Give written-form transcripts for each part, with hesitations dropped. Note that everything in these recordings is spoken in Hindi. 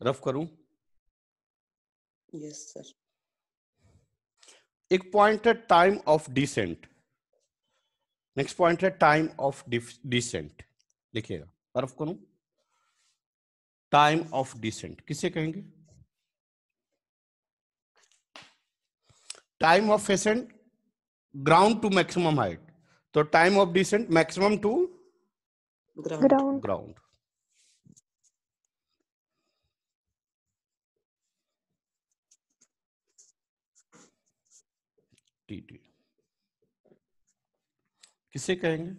रफ करूं? Yes sir. एक पॉइंट है time of descent, next point है टाइम ऑफ डिसेंट। लिखिएगा, रफ करूं। टाइम ऑफ डिसेंट किसे कहेंगे? Time of ascent ground to maximum height, तो time of descent maximum to ground. Ground. TT किसे कहेंगे?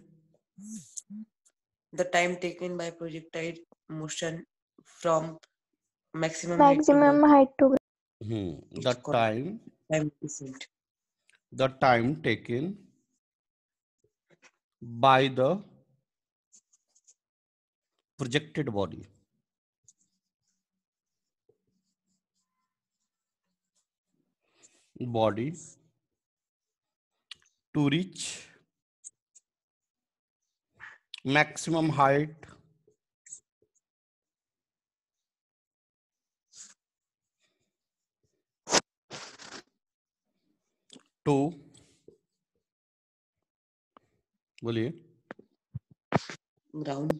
The time taken by projectile motion from maximum height to ground. height to The It's called time descent. the time taken by the projected body to reach maximum height to, बोलिए, ग्राउंड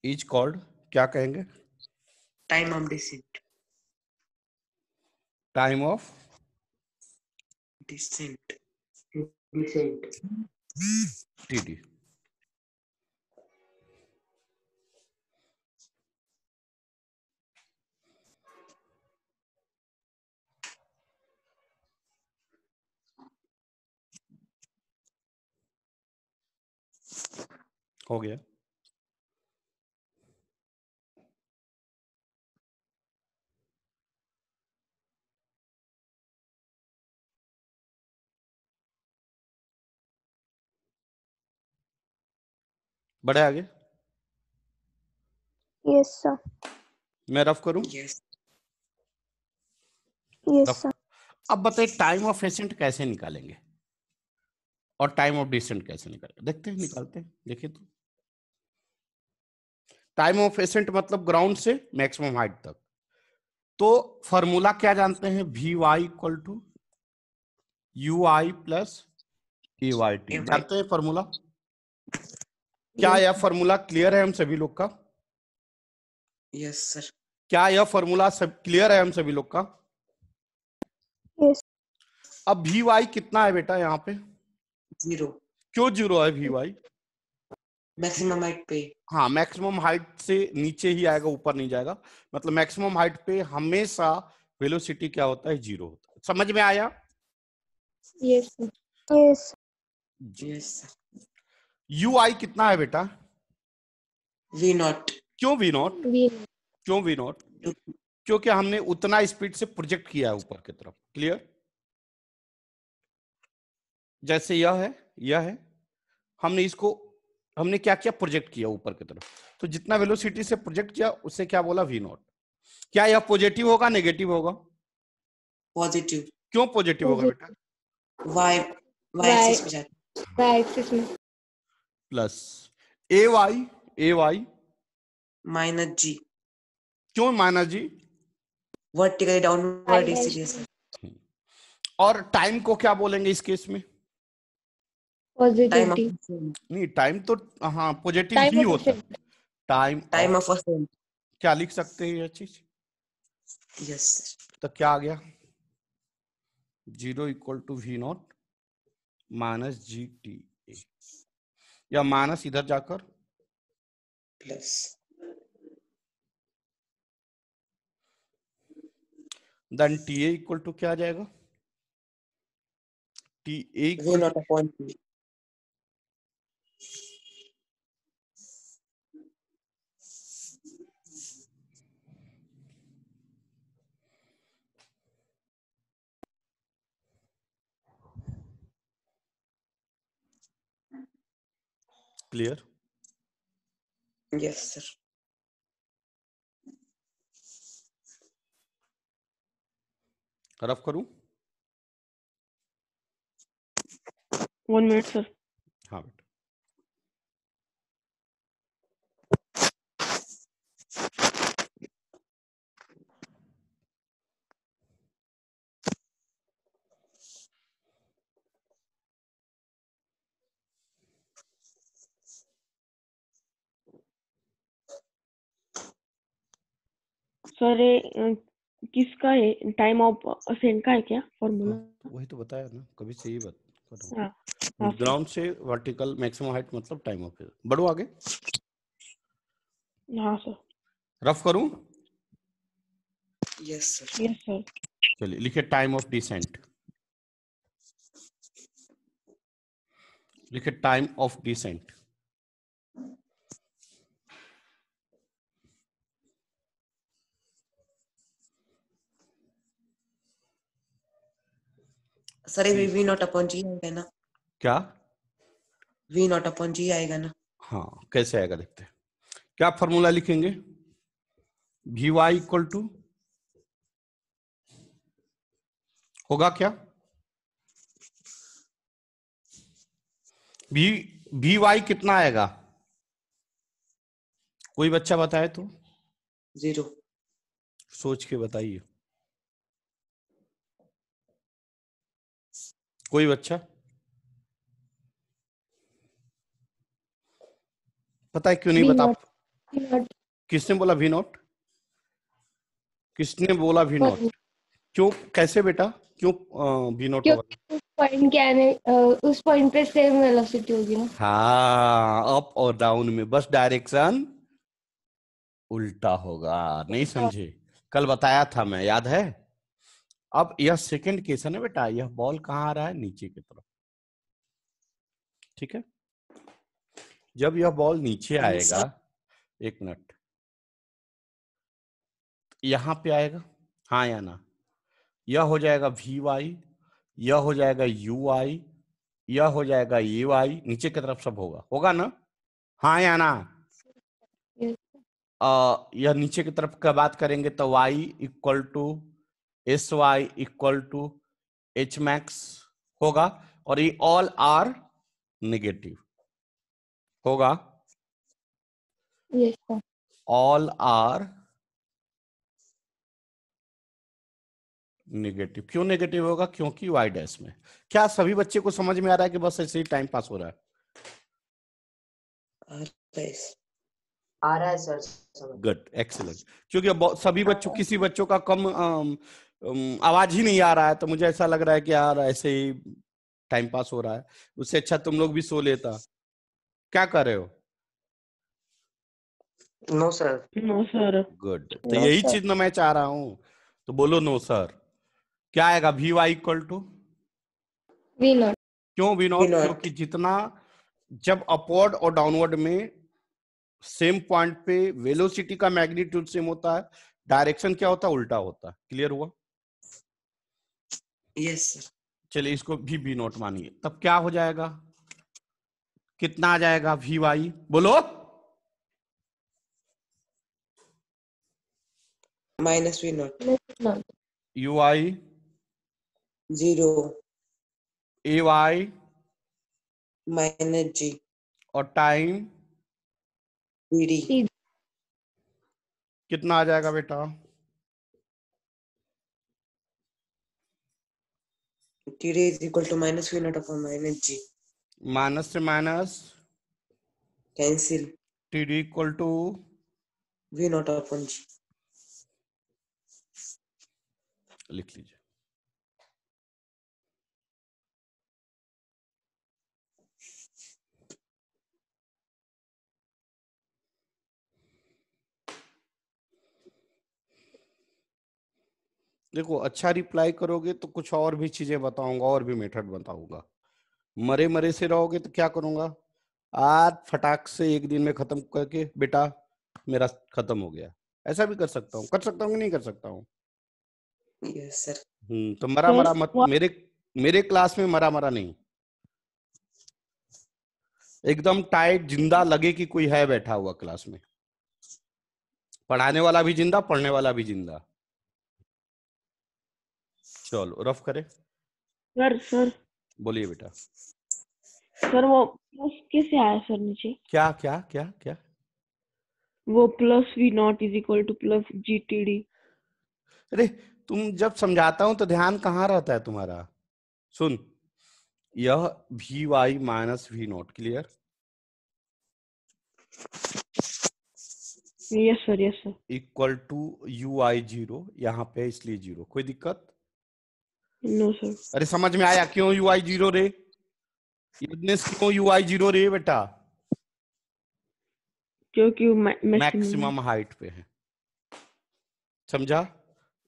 इज कॉल्ड, क्या कहेंगे? Time of descent. Time of Descent. TD. हो गया? बढ़े आगे? Yes sir. मैं रफ करूं? Yes. Yes rough. sir. अब बताइए टाइम ऑफ एसेंट कैसे निकालेंगे और टाइम ऑफ डिसेंट कैसे निकालेंगे? देखते हैं, निकालते हैं। देखिए तो, टाइम ऑफ एसेंट मतलब ग्राउंड से मैक्सिमम हाइट तक, तो फॉर्मूला क्या जानते हैं? V Y equal to U I plus A Y T, जानते हैं फॉर्मूला? क्या यह फॉर्मूला क्लियर है हम सभी लोग का? Yes sir. क्या यह फॉर्मूला सब क्लियर है हम सभी लोग का? Yes. अब वी वाई कितना है बेटा यहाँ पे? 0. क्यों 0 है वी वाई? Maximum height पे. हाँ, मैक्सिमम हाइट से नीचे ही आएगा, ऊपर नहीं जाएगा। मतलब मैक्सिमम हाइट पे हमेशा वेलोसिटी क्या होता है? 0 होता है। समझ में आया? Yes sir. Yes. Yes sir. U I कितना है बेटा? V naught. क्यों वी नॉट? V. क्यों वी नॉट? क्योंकि हमने उतना स्पीड से प्रोजेक्ट किया है ऊपर की तरफ। क्लियर? जैसे यह है, हमने क्या किया? प्रोजेक्ट किया ऊपर की तरफ, तो जितना वेलोसिटी से प्रोजेक्ट किया उसे क्या बोला? V naught. क्या यह पॉजिटिव होगा, नेगेटिव होगा? Positive. क्यों पॉजिटिव होगा बेटा? Y axis पे जाता है. Y axis में. Plus A Y Minus G. क्यों माइनस जी? Vertically downward इसलिए सर. और टाइम को क्या बोलेंगे इस केस में? Time of नहीं, टाइम तो हाँ पॉजिटिव ही होता है। Time of ascent. क्या लिख सकते हैं ये चीज? Yes sir. तो क्या आ गया? 0 equal to V naught minus G T A, या माइनस इधर जाकर Plus. Then T A equal to क्या आ जाएगा? T A V naught upon T. Clear? Yes sir. Rough करूं? 1 minute sir. हाँ बेटा। सर किसका है, टाइम ऑफ असेंट का है क्या फॉर्मूला? वही तो बताया ना, कभी से ही करो। हाँ हाँ सर। ग्राउंड से वर्टिकल मैक्सिमम हाइट मतलब टाइम ऑफ। बढ़ो आगे, हाँ सर। रफ करूं? Yes sir. Yes sir. चलिए लिखिए टाइम ऑफ डिसेंट, लिखिए टाइम ऑफ डिसेंट। सर ये वी नॉट अपॉन जी आएगा ना? क्या? वी नॉट अपॉन जी आएगा ना? हाँ, कैसे आएगा देखते हैं। क्या फॉर्मूला लिखेंगे? वी वाई इक्वल टू होगा क्या? वी वाई कितना आएगा? कोई बच्चा बताए तो, 0। सोच के बताइए। कोई बच्चा पता है क्यों नहीं V बता? naught. V naught. किसने बोला वी नॉट? किसने बोला वी नॉट? पर- क्यों, कैसे बेटा, क्यों वी नॉट होगा? क्योंकि उस पॉइंट के आने उस पॉइंट पे सेम वेलोसिटी होगी ना। हाँ, अप और डाउन में बस डायरेक्शन उल्टा होगा। नहीं समझे? कल बताया था मैं, याद है? अब यह सेकंड केस है ना बेटा, यह बॉल कहाँ आ रहा है? नीचे की तरफ, ठीक है? जब यह बॉल नीचे आएगा, एक मिनट, यहां पे आएगा, हाँ या ना? यह हो जाएगा वी वाई, यह हो जाएगा यू वाई, यह हो जाएगा ए वाई, नीचे की तरफ सब होगा ना? हाँ या ना? Yes. यह नीचे की तरफ का बात करेंगे तो y equal to S Y equal to H max होगा, और ये ऑल आर नेगेटिव होगा। Yes, sir. All are negative. क्यों नेगेटिव होगा? क्योंकि y डैश में। क्या सभी बच्चे को समझ में आ रहा है कि बस ऐसे ही टाइम पास हो रहा है? आ रहा है सर। Good, excellent. क्योंकि अब सभी बच्चों, किसी बच्चों का कम आवाज ही नहीं आ रहा है, तो मुझे ऐसा लग रहा है कि यार ऐसे ही टाइम पास हो रहा है। उससे अच्छा तुम लोग भी सो लेता। क्या कर रहे हो? No sir. No sir. Good, तो No, यही sir. चीज ना मैं चाह रहा हूं, तो बोलो नो सर। क्या आएगा? V Y equal to, V naught. क्यों वी नॉट? क्योंकि जितना, जब अपवर्ड और डाउनवर्ड में सेम पॉइंट पे वेलोसिटी का मैग्नीट्यूड सेम होता है, डायरेक्शन क्या होता है? उल्टा होता है। क्लियर हुआ? Yes sir. चलिए इसको भी वी नॉट मानिए, तब क्या हो जाएगा? कितना आ जाएगा? वी वाई बोलो। Minus V naught. Less naught. U I 0 A Y minus G और टाइम डी T. कितना आ जाएगा बेटा? T D is equal to minus V naught upon minus G. Minus से minus, cancel. T D equal to, V naught upon G. लिख लीजिए। देखो, अच्छा रिप्लाई करोगे तो कुछ और भी चीजें बताऊंगा, और भी मेथड बताऊंगा। मरे मरे से रहोगे तो क्या करूंगा? आज फटाक से एक दिन में खत्म करके बेटा मेरा खत्म हो गया, ऐसा भी कर सकता हूँ। कर सकता हूँ कि नहीं कर सकता हूँ? Yes sir. तो मरा मरा मत, Sir, मेरे मेरे क्लास में मरा मरा नहीं, एकदम टाइट जिंदा लगे कि कोई है बैठा हुआ क्लास में, पढ़ाने वाला भी जिंदा, पढ़ने वाला भी जिंदा। चलो रफ करे, सर बोलिए बेटा। सर वो प्लस कैसे आया सर नीचे? क्या क्या क्या क्या? वो plus V naught is equal to plus G T D. अरे, तुम जब समझाता हूं तो ध्यान कहाँ रहता है तुम्हारा? सुन, यह V Y minus V naught, clear? Yes sir, yes sir. Equal to UI0, यहाँ पे इसलिए 0, कोई दिक्कत? No sir. अरे समझ में आया क्यों UI0 रे? यज्ञेश क्यों UI0 रे बेटा? क्योंकि मैक्सिमम मैक्सिमम हाइट पे है, समझा?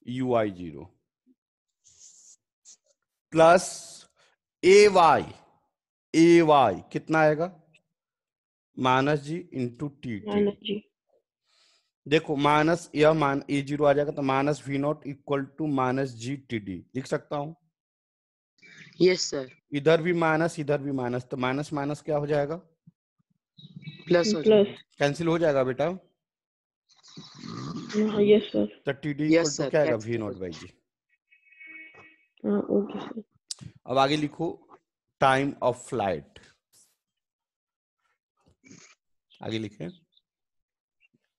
UI0 प्लस AY कितना आएगा? -G into TT। जी। देखो माइनस यह मान A0 आ जाएगा तो -V0 इक्वल टू -GTD लिख सकता हूं। Yes sir. इधर भी माइनस इधर भी माइनस, तो माइनस माइनस क्या हो जाएगा? प्लस हो प्लस। जाएगा। कैंसिल हो जाएगा बेटा। Yes sir. तो TD yes equal to sir, क्या आएगा? cancel हो V0/G। हाँ ओके सर। अब आगे लिखो टाइम ऑफ फ्लाइट। आगे लिखे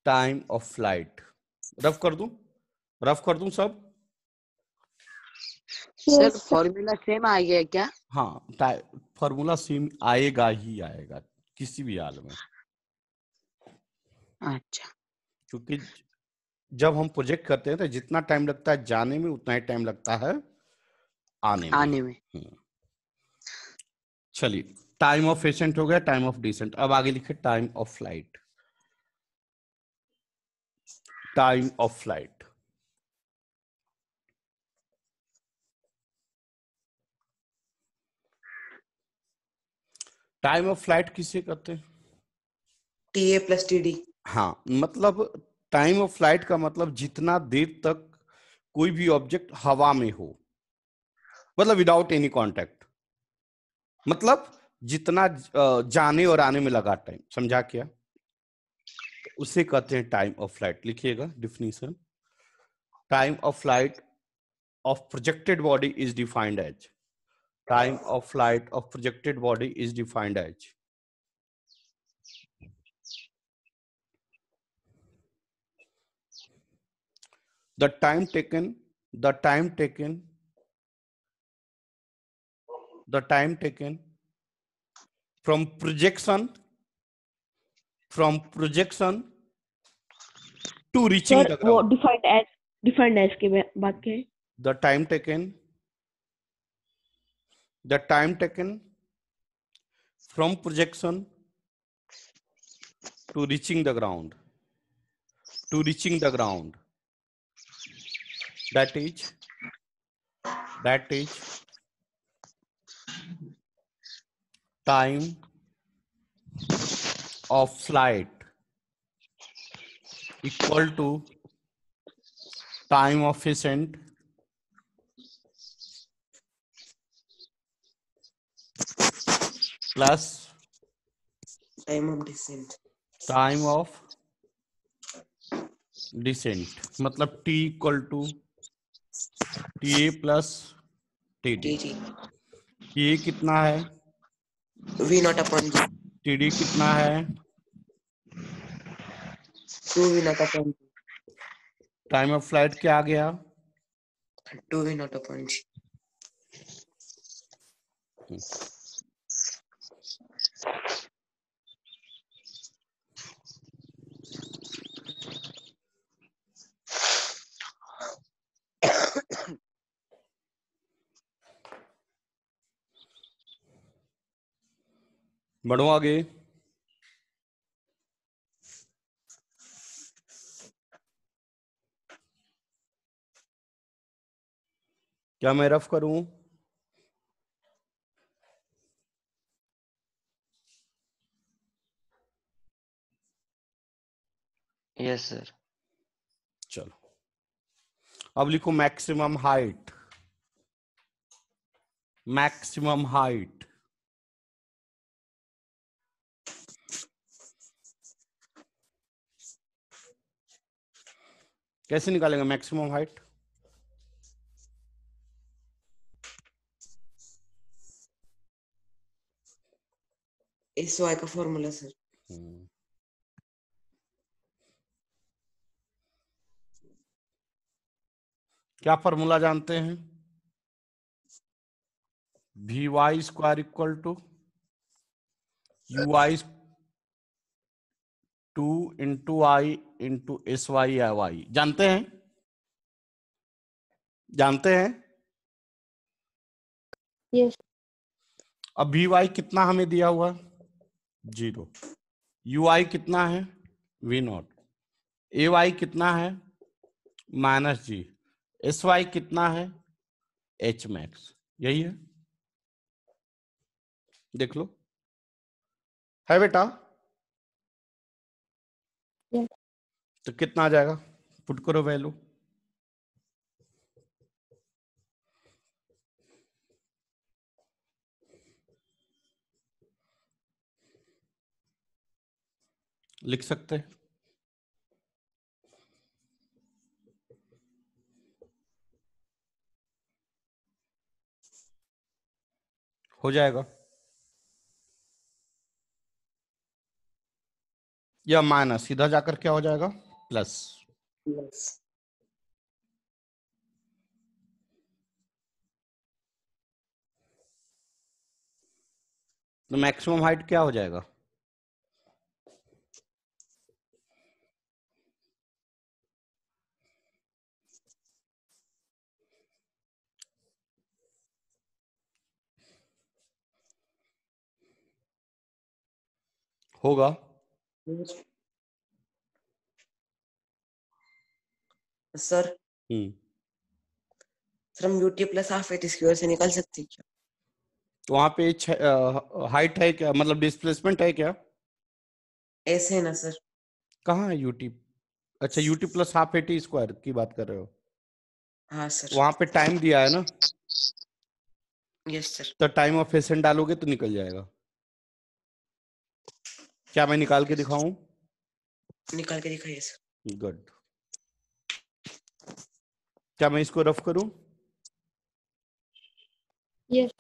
टाइम ऑफ फ्लाइट। रफ कर दूं सब? Sir Yes, sir. Formula same आ गया क्या? हाँ, फॉर्मूला सेम आएगा ही आएगा किसी भी हाल में, अच्छा। क्योंकि जब हम प्रोजेक्ट करते हैं तो जितना टाइम लगता है जाने में उतना ही टाइम लगता है आने में। चलिए, टाइम ऑफ एसेंट हो गया, टाइम ऑफ डिसेंट। अब आगे लिखे time of flight. Time of flight time of flight किसे कहते हैं? TA plus TD। हाँ, मतलब टाइम ऑफ फ्लाइट का मतलब जितना देर तक कोई भी ऑब्जेक्ट हवा में हो, मतलब विदाउट एनी कांटेक्ट, मतलब जितना जाने और आने में लगा टाइम, समझा क्या? उसे कहते हैं टाइम ऑफ फ्लाइट। लिखिएगा definition. Time of flight of projected body is defined as time of flight of projected body is defined as the time taken from projection to reaching sir the वो ground. डिफाइंड एज के बात क्या है? the time taken from projection to reaching the ground that is time of flight equal to time of ascent plus time of descent. time of descent, मतलब T equal to TA plus TD। TD। TA कितना है? V0 upon G। TD कितना है? 2 V0 upon G। Time of flight क्या आ गया? 2 V0 अपॉन G। बढ़ो आगे। क्या मैं रफ करूं? Yes sir. चलो, अब लिखो मैक्सिमम हाइट। कैसे निकालेंगे मैक्सिमम हाइट? SY का फॉर्मूला सर। क्या फॉर्मूला जानते हैं? VY² equal to UI 2 into I into S Y या वाई, जानते हैं? जानते हैं? यस अब वी वाई कितना हमें दिया हुआ? 0। यू आई कितना है? V not. ए वाई कितना है? -g। एस वाई कितना है? H max. यही है, देख लो, है बेटा? यस तो कितना आ जाएगा? पुट करो वैल्यू। लिख सकते हैं। हो जाएगा, या माइनस, सीधा जाकर क्या हो जाएगा? प्लस। प्लस तो मैक्सिमम हाइट क्या हो जाएगा? होगा। सर सर हम UT plus half H square से निकाल सकते हैं क्या? तो वहां पे हाइट है क्या, मतलब डिस्प्लेसमेंट है क्या? ऐसे है ना सर? कहाँ है यूटी? अच्छा, UT plus half eighty square की बात कर रहे हो? हाँ सर। वहां पे टाइम दिया है ना, यस सर। तो टाइम ऑफ एसेंट डालोगे तो निकल जाएगा। क्या मैं निकाल के दिखाऊं? निकाल के दिखाइए सर। गुड। क्या मैं इसको रफ करूं? यस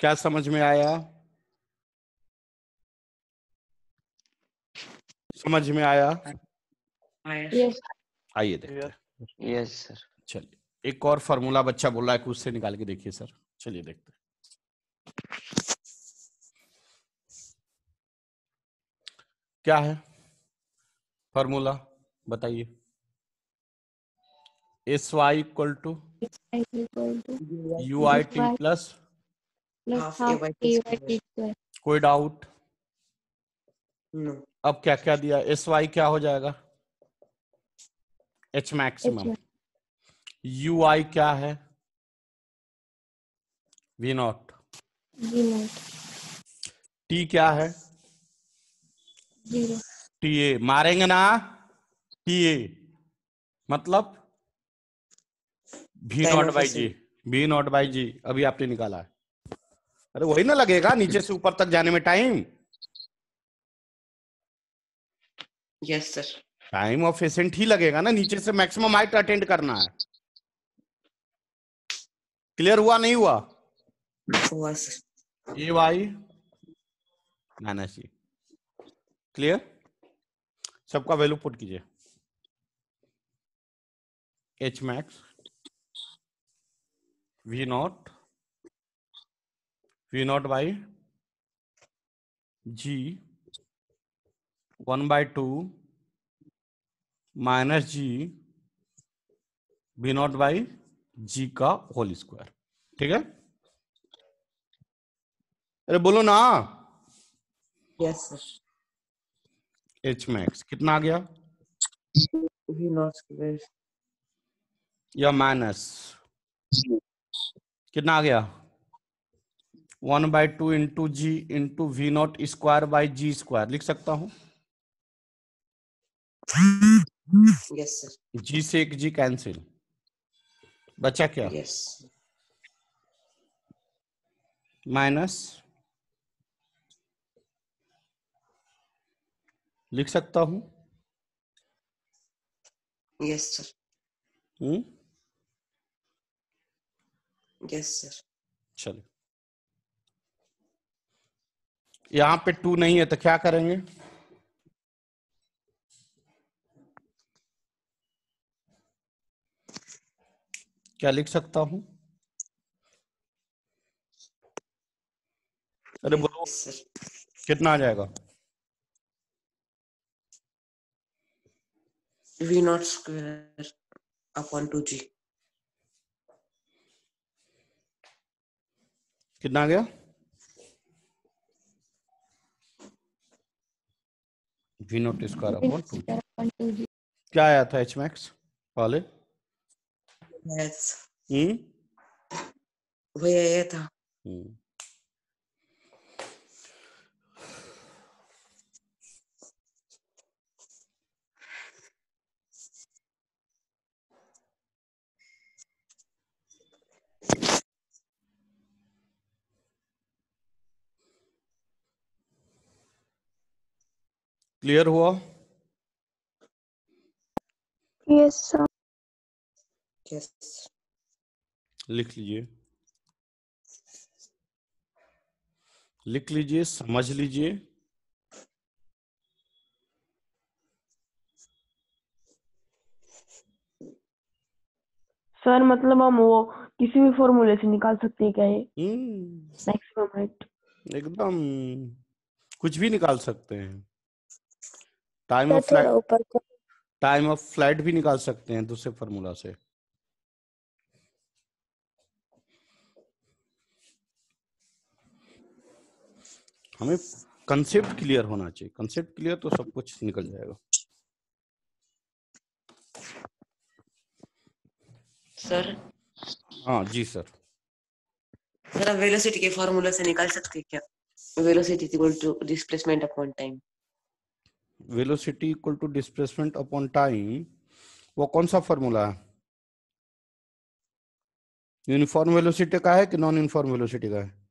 क्या समझ में आया? समझ में आया? आया यस आइए देखते हैं। Yes sir. चलिए, एक और फार्मूला बच्चा बोल रहा है कि उससे निकाल के देखिए सर। चलिए देखते हैं। क्या है फार्मूला, बताइए। S Y equal to equal to U I T plus, plus half half AY A square. Y T square. कोई डाउट? नो। अब क्या क्या दिया? एस वाई क्या हो जाएगा? H H maximum. में यू आई क्या है? V naught. G naught T क्या है? 0 टी ए। मारेंगे ना? टी ए मतलब भी टाइम नॉट ऑफ बाई जी। भी नॉट बाई जी अभी आपने निकाला है। अरे वही ना लगेगा नीचे से ऊपर तक जाने में time. Yes sir. Time of ascent ही लगेगा ना, नीचे से मैक्सिमम हाइट अटेंड करना है। क्लियर हुआ नहीं हुआ? हुआ sir. A Y minus G. Clear? सबका वैल्यू पुट कीजिए। H max V naught by G 1/2 minus G V naught by G का होल स्क्वायर। ठीक है? अरे बोलो ना। Yes sir. एच मैक्स कितना आ गया? वी नॉट स्क्वायर या माइनस कितना आ गया? 1/2 into G into V naught square by G square लिख सकता हूं। Yes sir. जी से एक जी कैंसिल, बचा क्या? यस माइनस लिख सकता हूं। Yes sir. Yes sir. चलिए, यहां पे 2 नहीं है तो क्या करेंगे? क्या लिख सकता हूं? अरे बोलो, यस सर। कितना आ जाएगा? V naught square upon 2G. कितना आ गया? V not square upon 2G। क्या आया था H मैक्स पहले? Yes. हम्म वही आया था। क्लियर हुआ? Yes, sir. Yes. लिख लीजिए, लिख लीजिए, समझ लीजिए। सर मतलब हम वो किसी भी फॉर्मूले से निकाल सकते हैं क्या ये मैक्सिमम हाइट? एकदम कुछ भी निकाल सकते हैं। टाइम सर ऑफ थोड़ा फ्लाइट, ऊपर कर। टाइम ऑफ फ्लाइट भी निकाल सकते हैं दूसरे फॉर्मूला से। हमें कंसेप्ट क्लियर होना चाहिए, कंसेप्ट क्लियर तो सब कुछ निकल जाएगा। सर हाँ जी सर। सर आप वेलोसिटी के फॉर्मूला से निकाल सकते हैं क्या? Velocity equal to displacement upon time. Velocity equal to displacement upon time, वो कौन सा फॉर्मूला है? यूनिफॉर्म वेलोसिटी का है कि नॉन यूनिफॉर्म वेलोसिटी का है?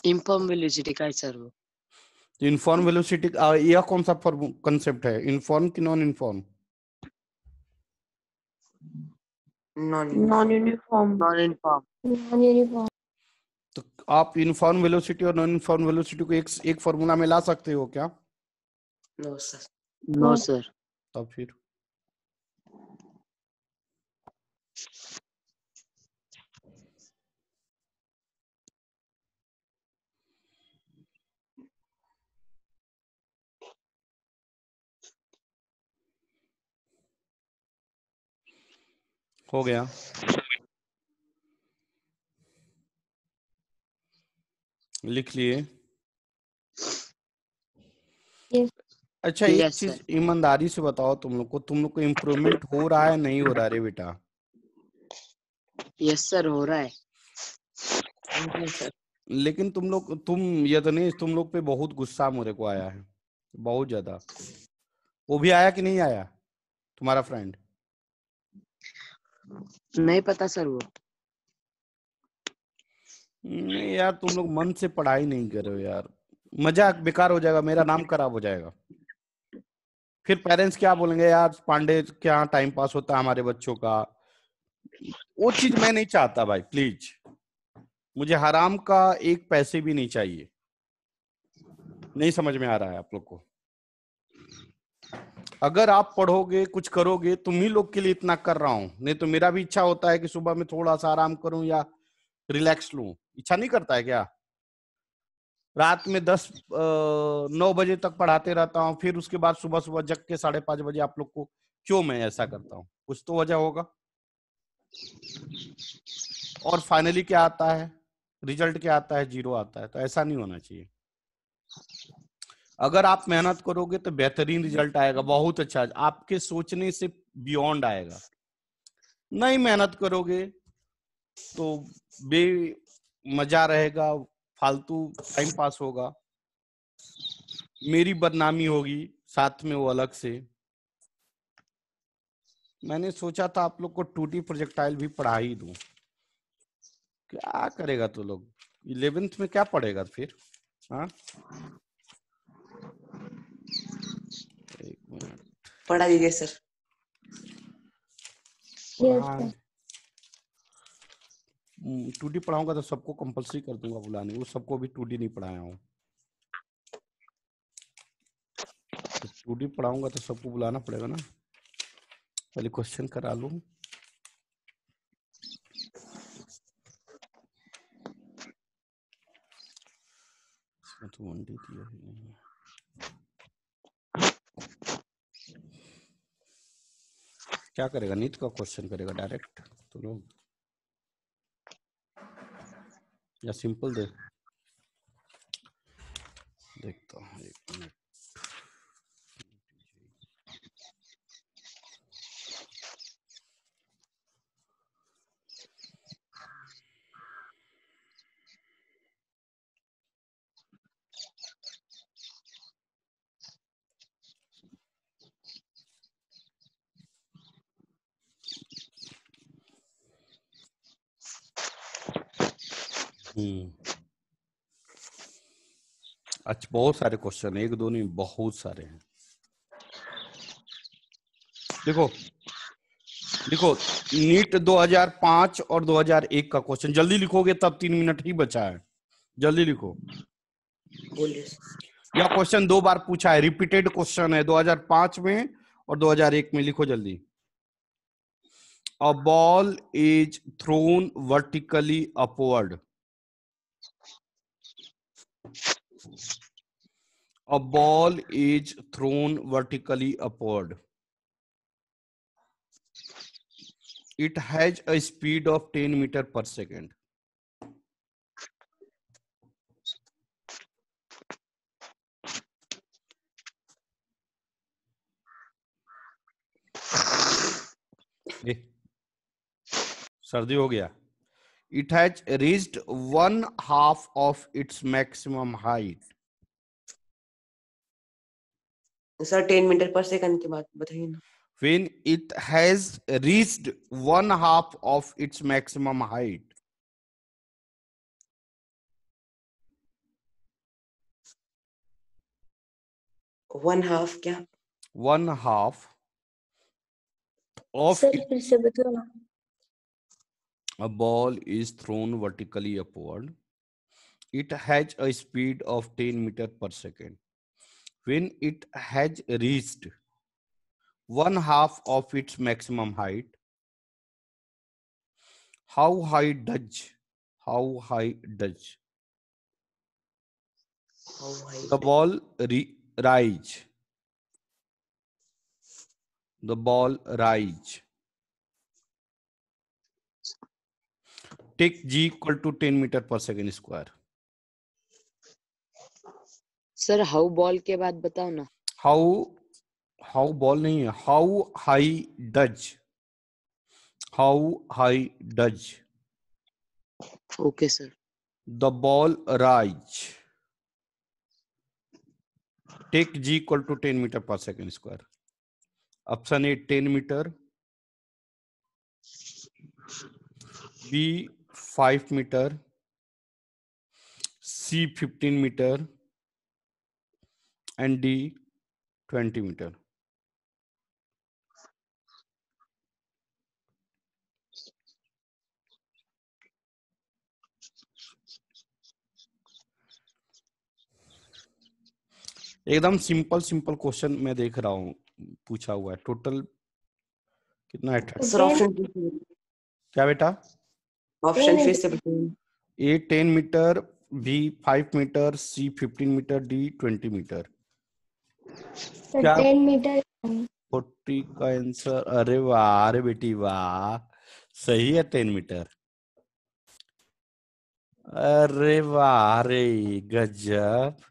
इनफॉर्म वेलोसिटी का है सर वो। इनफॉर्म वेलोसिटी यह कौन सा कंसेप्ट है, इनफॉर्म कि non uniform? Non non uniform. Non uniform. Uniform. तो आप यूनिफॉर्म वेलोसिटी और नॉन यूनिफॉर्म वेलोसिटी को एक फॉर्मूला में ला सकते हो क्या? No sir. No sir. तब फिर हो गया। लिख लिए। Yes. अच्छा एक यस चीज सर। ईमानदारी से बताओ, तुम लोग को इम्प्रूवमेंट हो रहा है नहीं हो रहा है रे बेटा? यस सर हो रहा है। सर लेकिन तुम यदनेश, तुम लोग पे बहुत गुस्सा मेरे को आया है, बहुत ज्यादा। वो भी आया कि नहीं आया तुम्हारा फ्रेंड? नहीं पता सर वो। नहीं यार, तुम लोग मन से पढ़ाई नहीं कर रहे हो यार, मजाक बेकार हो जाएगा, मेरा नाम खराब हो जाएगा। फिर पेरेंट्स क्या बोलेंगे, यार पांडे क्या टाइम पास होता है हमारे बच्चों का। वो चीज मैं नहीं चाहता भाई, प्लीज। मुझे हराम का एक पैसे भी नहीं चाहिए। नहीं समझ में आ रहा है आप लोग को? अगर आप पढ़ोगे कुछ करोगे, तुम ही लोग के लिए इतना कर रहा हूं, नहीं तो मेरा भी इच्छा होता है कि सुबह में थोड़ा सा आराम करूं या रिलैक्स लूं। इच्छा नहीं करता है क्या? रात में 9 बजे तक पढ़ाते रहता हूँ, फिर उसके बाद सुबह सुबह जग के 5:30 बजे आप लोग को क्यों मैं ऐसा करता हूँ? कुछ तो वजह होगा। और फाइनली क्या आता है, रिजल्ट क्या आता है? 0 आता है। तो ऐसा नहीं होना चाहिए। अगर आप मेहनत करोगे तो बेहतरीन रिजल्ट आएगा, बहुत अच्छा, आपके सोचने से बियॉन्ड आएगा। नहीं मेहनत करोगे तो बे मजा रहेगा, फालतू टाइम पास होगा, मेरी बदनामी होगी साथ में वो अलग से। मैंने सोचा था आप लोग को 2D प्रोजेक्टाइल भी पढ़ा ही दूं। क्या करेगा तो लोग 11th में क्या पढ़ेगा फिर? हाँ एक मिनट पढ़ा दीजिए सर। Yes, sir. 2D पढ़ाऊंगा तो सबको कंपलसरी कर दूंगा बुलाने, वो सबको भी 2D नहीं पढ़ाया हूँ। तो 2D पढ़ाऊंगा तो सबको बुलाना पड़ेगा ना। पहले क्वेश्चन करा लूं। इसमें तो 1D दिया ही नहीं है। क्या करेगा? नीट का क्वेश्चन करेगा डायरेक्ट तो लोग, या सिंपल दे? देखता हूँ 1 मिनट। अच्छा, बहुत सारे क्वेश्चन, एक दो नहीं, बहुत सारे हैं। देखो लिखो, नीट 2005 और 2001 का क्वेश्चन, जल्दी लिखोगे तब 3 मिनट ही बचा है, जल्दी लिखो। बोलिए। यह क्वेश्चन 2 बार पूछा है, रिपीटेड क्वेश्चन है, 2005 में और 2001 में। लिखो जल्दी। A ball is thrown vertically upward. A ball is thrown vertically upward. It has a speed of 10 meters per second. सर्दी हो गया। It has reached 1/2 of its maximum height. Sir 10 metre पर सेकंड की बात बताइए ना। When it has reached 1/2 of its maximum height. One half क्या? 1/2 of सर फिर से बताओ ना। a ball is thrown vertically upward. It has a speed of 10 meters per second. When it has reached 1/2 of its maximum height, how high does How high? the ball rise? The ball rise. Take G equal to 10 meters per second square. Sir how ball के बाद बताओ ना। How ball नहीं है, how high does okay sir. the ball rise? Take G equal to 10 meters per second square. Option A 10 meter, B 5 meter, C 15 meter, and D 20 meter. एकदम सिंपल क्वेश्चन मैं देख रहा हूँ पूछा हुआ है। टोटल कितना है? सर ऑप्शन क्या बेटा? ऑप्शन फिर से बताइए। A 10 metre, B 5 metre, C 15 metre, D 20 metre. क्या 10 मीटर 40 का आंसर? अरे वाह, अरे बेटी वाह, सही है 10 मीटर। अरे वाह रे, गजब,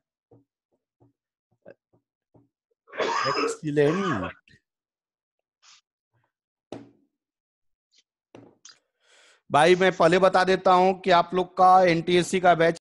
एक्सीलेंट। भाई मैं पहले बता देता हूं कि आप लोग का एनटीएससी का बैच